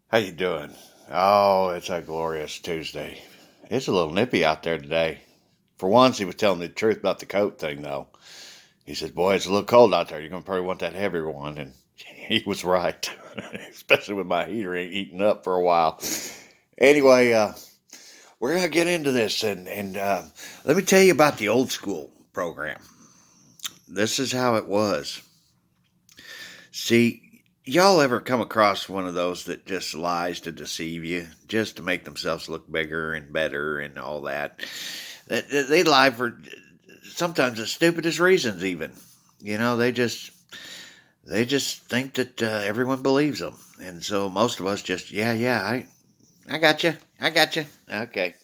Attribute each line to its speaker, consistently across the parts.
Speaker 1: How you doing? Oh, it's a glorious Tuesday. It's a little nippy out there today. For once, he was telling me the truth about the coat thing, though. He said, "Boy, it's a little cold out there. You're gonna probably want that heavier one," and he was right, especially with my heater ain't eating up for a while. Anyway, we're gonna get into this, and let me tell you about the old school program. This is how it was. See, y'all ever come across one of those that just lies to deceive you, just to make themselves look bigger and better and all that? They lie for sometimes the stupidest reasons, even. You know, they just think that everyone believes them, and so most of us just yeah, I got you, I got you. Okay.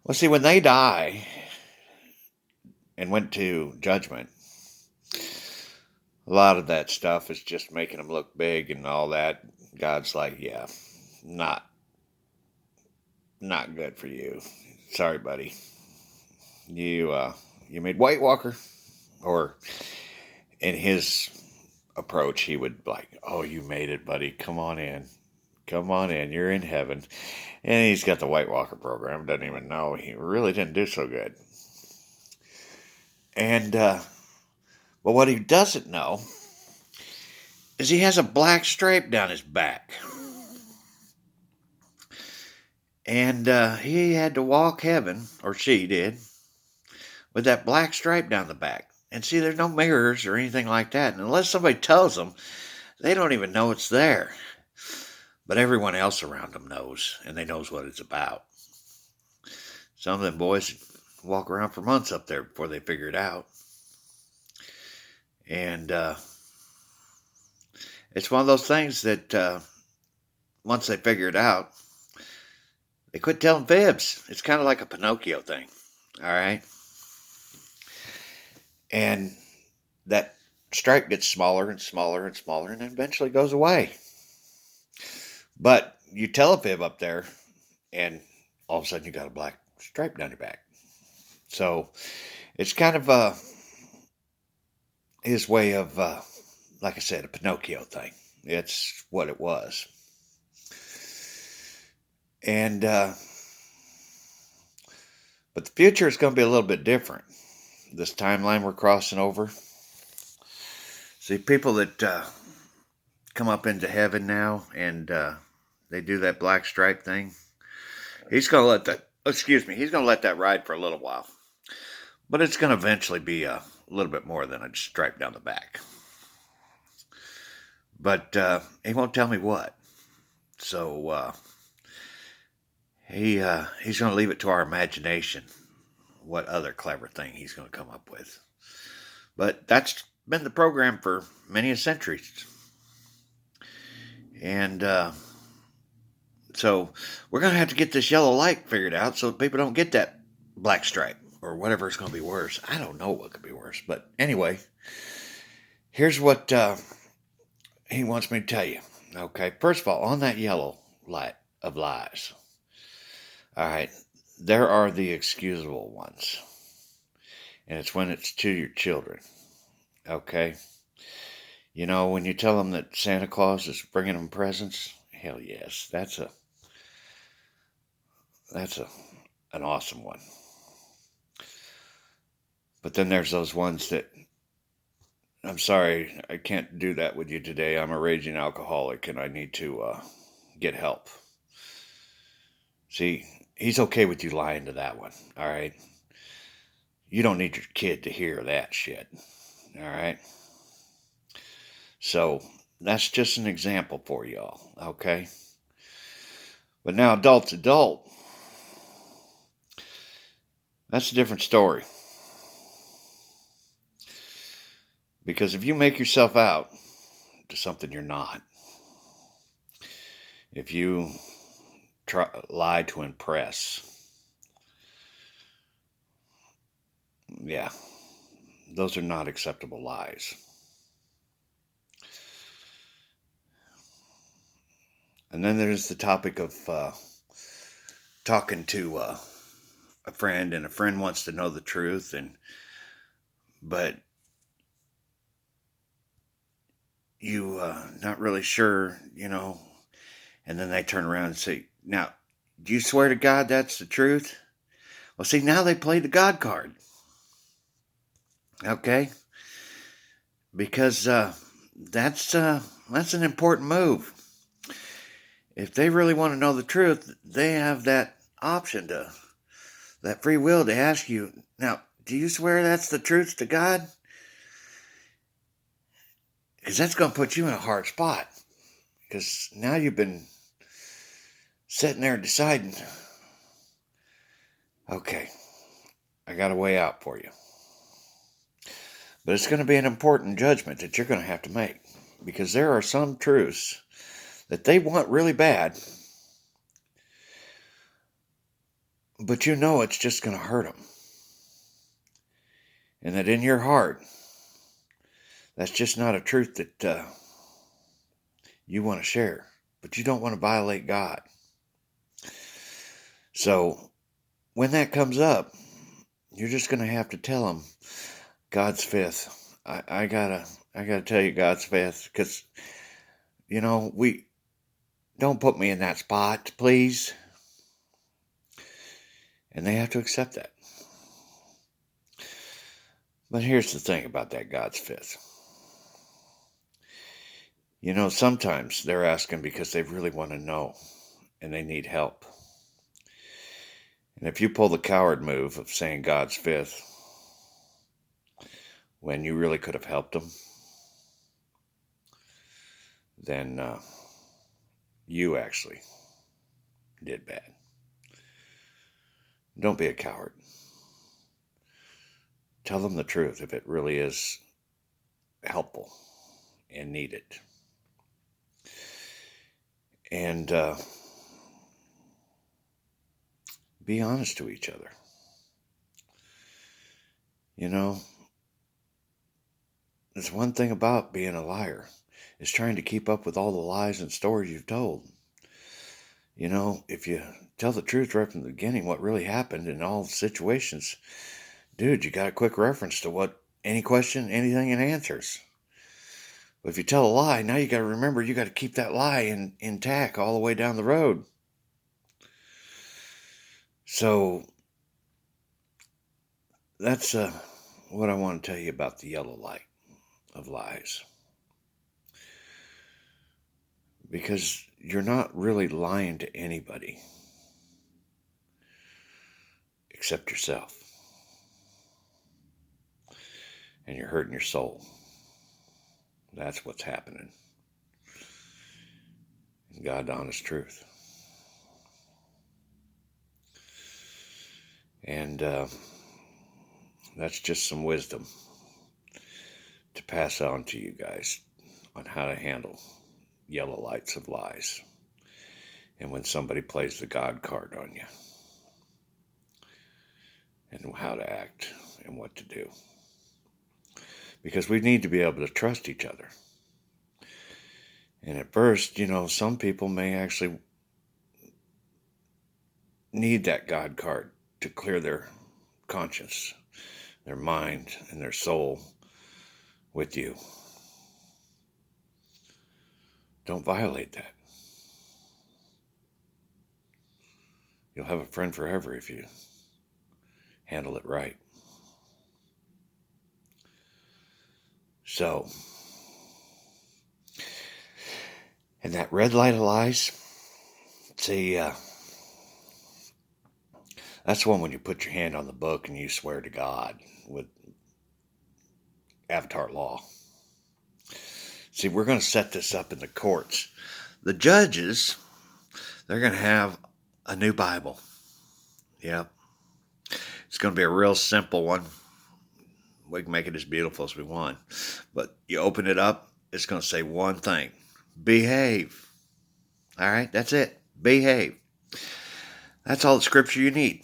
Speaker 1: Well, see, when they die and went to judgment, a lot of that stuff is just making them look big and all that. God's like, yeah, not not good for you. Sorry, buddy. You made White Walker, or in his approach, he would like, oh, you made it, buddy. Come on in. You're in heaven. And he's got the White Walker program. Doesn't even know he really didn't do so good. And but what he doesn't know is he has a black stripe down his back. And he had to walk heaven, or she did, with that black stripe down the back. And see, there's no mirrors or anything like that. And unless somebody tells them, they don't even know it's there. But everyone else around them knows, and they knows what it's about. Some of them boys walk around for months up there before they figure it out. And it's one of those things that once they figure it out, they quit telling fibs. It's kind of like a Pinocchio thing. All right. And that stripe gets smaller and smaller and smaller and eventually goes away. But you tell a fib up there, and all of a sudden you got a black stripe down your back. So it's kind of his way of, like I said, a Pinocchio thing. It's what it was. And, but the future is going to be a little bit different. This timeline we're crossing over. See, people that come up into heaven now and they do that black stripe thing, he's going to let that, excuse me, he's going to let that ride for a little while. But it's going to eventually be a little bit more than a stripe down the back. But he won't tell me what. So he's going to leave it to our imagination what other clever thing he's going to come up with. But that's been the program for many a centuries. And so we're going to have to get this yellow light figured out so people don't get that black stripe or whatever is going to be worse. I don't know what could be worse. But anyway, here's what he wants me to tell you. Okay, first of all, on that yellow light of lies, all right, there are the excusable ones. And it's when it's to your children. Okay? You know, when you tell them that Santa Claus is bringing them presents, hell yes, that's an awesome one. But then there's those ones that I'm sorry, I can't do that with you today. I'm a raging alcoholic and I need to get help. See, he's okay with you lying to that one, all right? You don't need your kid to hear that shit, all right? So that's just an example for y'all, okay? But now adult, that's a different story. Because if you make yourself out to something you're not, if you lie to impress, yeah, those are not acceptable lies. And then there's the topic of talking to a friend, and a friend wants to know the truth, but you not really sure, you know, And then they turn around and say, now, do you swear to God that's the truth? Well, see, now they play the God card. Okay? Because that's an important move. If they really want to know the truth, they have that option that free will to ask you, now, do you swear that's the truth to God? Because that's going to put you in a hard spot. Because now you've been sitting there deciding, okay, I got a way out for you. But it's going to be an important judgment that you're going to have to make. Because there are some truths that they want really bad, but you know it's just going to hurt them. And that in your heart, that's just not a truth that you want to share. But you don't want to violate God. So when that comes up, you're just going to have to tell them God's fifth. I gotta tell you God's fifth, because we don't put me in that spot, please. And they have to accept that. But here's the thing about that God's fifth. Sometimes they're asking because they really want to know and they need help. And if you pull the coward move of saying God's fifth when you really could have helped them, then you actually did bad. Don't be a coward. Tell them the truth if it really is helpful and needed. And be honest to each other. There's one thing about being a liar, is trying to keep up with all the lies and stories you've told. If you tell the truth right from the beginning, what really happened in all the situations, dude, you got a quick reference to what any question, anything, and answers. But if you tell a lie, now you got to remember you got to keep that lie intact all the way down the road. So that's what I want to tell you about the yellow light of lies. Because you're not really lying to anybody except yourself. And you're hurting your soul. That's what's happening. God's honest truth. And that's just some wisdom to pass on to you guys on how to handle yellow lights of lies. And when somebody plays the God card on you. And how to act and what to do. Because we need to be able to trust each other. And at first, some people may actually need that God card to clear their conscience, their mind, and their soul with you. Don't violate that. You'll have a friend forever if you handle it right. So, and that red light of lies, see, that's one when you put your hand on the book and you swear to God with Avatar law. See, we're going to set this up in the courts. The judges, they're going to have a new Bible. Yep. It's going to be a real simple one. We can make it as beautiful as we want. But you open it up, it's going to say one thing. Behave. All right, that's it. Behave. That's all the scripture you need.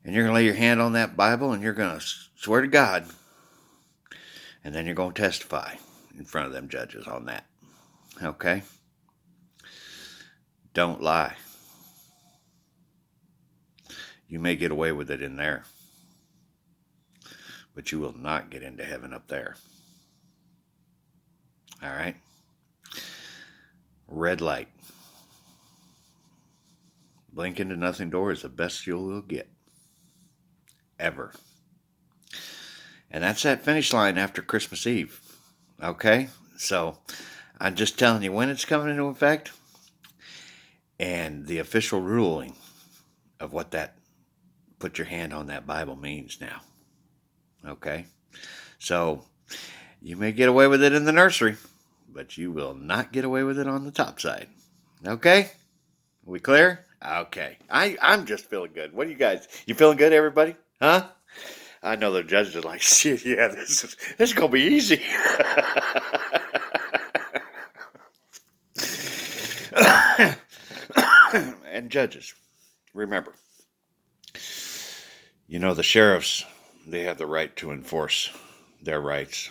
Speaker 1: And you're going to lay your hand on that Bible and you're going to swear to God. And then you're going to testify in front of them judges on that. Okay? Don't lie. You may get away with it in there. But you will not get into heaven up there. All right? red light. Blink into nothing door is the best you will get. Ever. And that's that finish line after Christmas Eve. Okay? So, I'm just telling you when it's coming into effect and the official ruling of what that put your hand on that Bible means now. Okay? So, you may get away with it in the nursery, but you will not get away with it on the top side. Okay? Are we clear? Okay. I'm just feeling good. What do you guys? You feeling good, everybody? Huh? I know the judges are like, shit, yeah, this is going to be easy. And judges, remember, the sheriffs, they have the right to enforce their rights.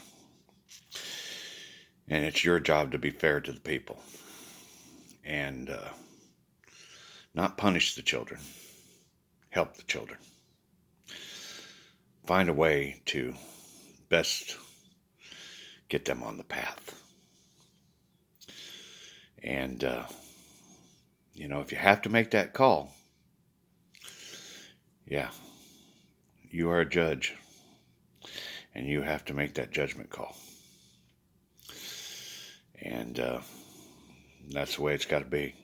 Speaker 1: And it's your job to be fair to the people and not punish the children. Help the children. Find a way to best get them on the path. And, if you have to make that call, yeah, you are a judge and you have to make that judgment call. And that's the way it's got to be.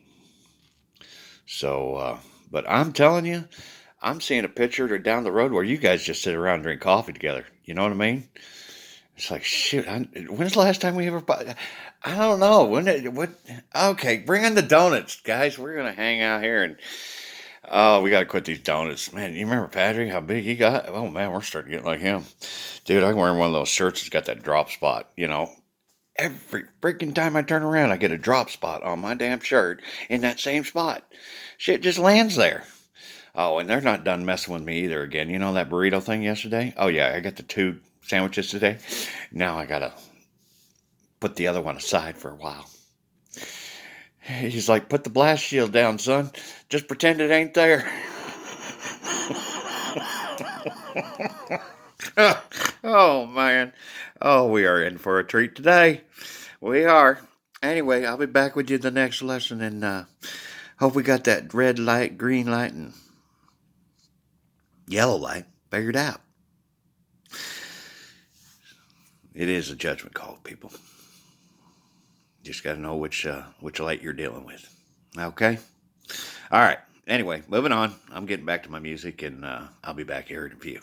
Speaker 1: So, but I'm telling you, I'm seeing a picture down the road where you guys just sit around and drink coffee together. You know what I mean? It's like, shoot, when's the last time we ever bought? I don't know. Okay, bring in the donuts, guys. We're going to hang out here and, we got to quit these donuts. Man, you remember Patrick, how big he got? Oh, man, we're starting to get like him. Dude, I'm wearing one of those shirts that's got that drop spot, Every freaking time I turn around, I get a drop spot on my damn shirt in that same spot. Shit just lands there. Oh, and they're not done messing with me either again. You know that burrito thing yesterday? Oh, yeah, I got the 2 sandwiches today. Now I got to put the other one aside for a while. He's like, put the blast shield down, son. Just pretend it ain't there. Oh, man. Oh, we are in for a treat today. We are. Anyway, I'll be back with you the next lesson, and hope we got that red light, green light, and yellow light figured out. It is a judgment call, people. Just got to know which light you're dealing with. Okay? All right. Anyway, moving on. I'm getting back to my music, and I'll be back here in a few.